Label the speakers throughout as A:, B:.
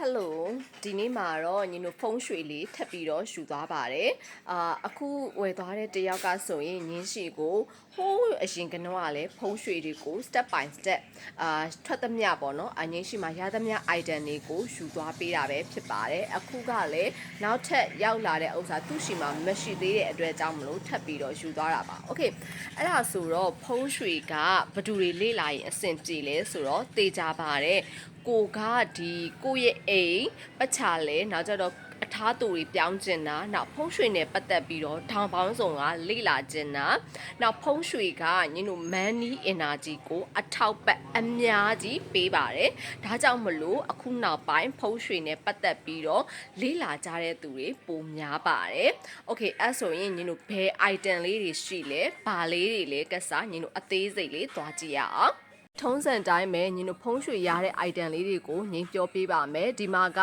A: Hello ဒီနေ့မှာတော့ညီတို့ဖုန်းရွှေလေးထပ်ပြီးတော့ယူသွားပါတယ်အခုဝယ်သွားတဲ့တယောက်ကဆိုရင်ညင်းရှိကိုဟိုးအရင်ကနတော့ကလည်းဖုန်းရွှေတွေကို step by step ထွက်သမျှပေါ့နော်ညင်းရှိမှာရသမျှ item တွေကိုယူသွားပေးတာပဲဖြစ်ပါတယ်အခုကလည်းနောက်ထပ်ရောက်လာတဲ့ဥစ္စာသူ့ရှိမှာမရှိသေးတဲ့အတွက်ကြောင့်မလို့ထပ်ပြီးတော့ယူသွားတာပါ Okay အဲ့ဒါဆိုတော့ဖုန်းရွှေကဘယ်သူတွေလေ့လာရင်အဆင်ပြေလဲဆိုတော့တေချာပါတယ်ကိုကဒီကိုရဲ့အိမ်ပတ်ချလဲနောက်ကြတော့အထားတူတွေပြောင်းကျင်တာနောက်ဖုံးရွှေနဲ့ပတ်သက်ပြီးတော့ထောင်ပေါင်းစုံကလေ့လာကျင်တာနောက်ဖုံးရွှေကညတို့ money energy ကိုအထောက်ပံ့အများကြီးပေးပါတယ်ဒါကြောင့်မလို့အခုနောက်ပိုင်းဖုံးရွှေနဲ့ပတ်သက်ပြီးတော့လေ့လာကြတဲ့သူတွေပိုများပါတယ် Okay အဲ့ဆိုရင်ညတို့ဘယ် item လေးတွေရှိလဲဘာလေးတွေလဲကစားညတို့အသေးစိတ်လေးသွားကြည့်ရအောင်ထုံးစံတိုင်းပဲညီတို့ဖုံးရွှေရတဲ့ item လေးတွေကိုငင်းပြောပေးပါမယ်ဒီမှာက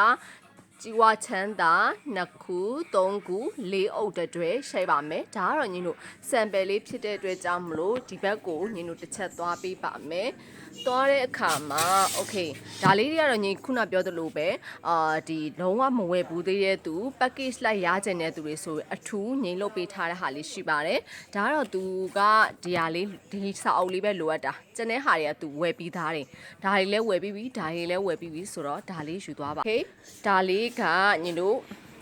A: ကြီးဝါချမ်းသာ2ခု3ခု4အုပ်တွဲရှိပါမယ်ဒါကတော့ညီတို့ sample လေးဖြစ်တဲ့အတွက်ကြောင့်မလို့ဒီဘက်ကိုညီတို့တစ်ချက်သွားပေးပါမယ်သွားတဲ့အခါမှာ okay ဒါလေးတွေကတော့ညီခုနပြောသလိုပဲဒီလုံးဝမဝယ်ဘူးသေးတဲ့သူ package လိုက်ရကြတဲ့သူတွေဆိုအထူးငိမ့်လုပ်ပေးထားတဲ့ဟာလေးရှိပါတယ်ဒါကတော့သူကဒီဟာလေးဒီစာအုပ်လေးပဲလိုအပ်တာကျန်တဲ့ဟာတွေကသူဝယ်ပြီးသားတယ်ဒါတွေလည်းဝယ်ပြီးပြီဒါတွေလည်းဝယ်ပြီးပြီဆိုတော့ဒါလေးယူသွားပါ okay ဒါလေးကညီတို့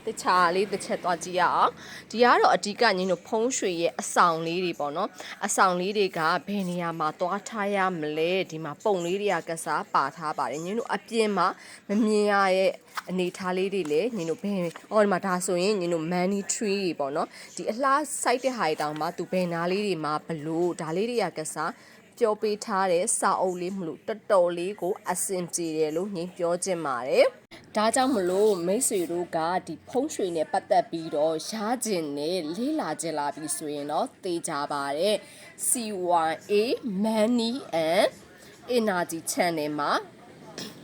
A: တခြားလေးတစ်ချက်သွားကြည့်ရအောင်ဒီကတော့အဓိကညီတို့ဖုံးရွှေရဲ့အဆောင်လေးတွေပေါ့နော်အဆောင်လေးတွေကဘယ်နေရာမှာသွားထားရမလဲဒီမှာပုံလေးတွေကကစားပါထားပါတယ်ညီတို့အပြင်မှာမမြင်ရရဲ့အနေထားလေးတွေလည်းညီတို့ဘယ်အော်ဒီမှာဒါဆိုရင်ညီတို့ money tree တွေပေါ့နော်ဒီအလားစိုက်တဲ့ဟာတွေတောင်မှသူဘယ်နာလေးတွေမှာဘလို့ဒါလေးတွေကကစားပြောပေးထားတဲ့စာအုပ်လေးမလို့တော်တော်လေးကိုအဆင်ပြေတယ်လို့ညင်ပြောချင်ပါတယ်ဒါကြောင့်မလို့မိတ်ဆွေတို့ကဒီဖုံးရွှေနဲ့ပတ်သက်ပြီးတော့ရကျင်နဲ့လေးလာကျင်လာပြီဆိုရင်တော့သိကြပါတယ် CYA Money and Energy Channel မှာ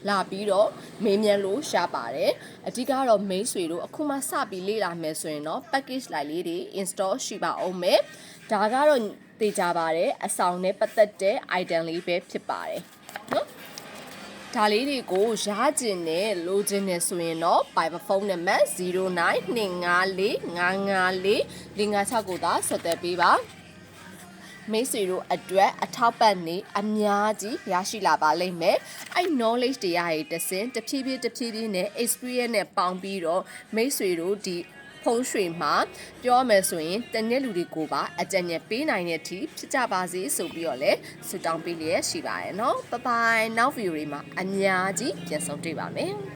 A: လာပြီးတော့မေးမြန်းလို့ရပါတယ်အဓိကတော့မိတ်ဆွေတို့အခုမှစပြီးလေ့လာမယ်ဆိုရင်တော့ package လိုက်လေးတွေ install ရှိပါအောင်မယ်ဒါကတော့သိကြပါတယ်အဆောင်နဲ့ပတ်သက်တဲ့ item လေးပဲဖြစ်ပါတယ်နော်ဒါလေးတွေကိုရကျင်နဲ့လိုချင်နေဆိုရင်တော့ Viber ဖုန်းနံပါတ်0925454556ကိုသာဆက်သွယ်ပေးပါမိတ်ဆွေတို့အတွက်အထောက်ပံ့နေအများကြီးရရှိလာပါလိမ့်မယ်အဲ့ knowledge တရားတွေတစင်တဖြည်းဖြည်းနဲ့ experience နဲ့ပေါင်းပြီးတော့မိတ်ဆွေတို့ဒီဖုံးရွှေမှာပြောမယ်ဆိုရင်တနေ့လူတွေကိုပါအကြံဉာဏ်ပေးနိုင်တဲ့အထိဖြစ်ကြပါစေဆိုပြီးတော့လဲဆုတောင်းပေးလျက်ရှိပါရယ်เนาะbye bye နောက် video တွေမှာအများကြီးပြန်ဆုံတွေ့ပါမယ်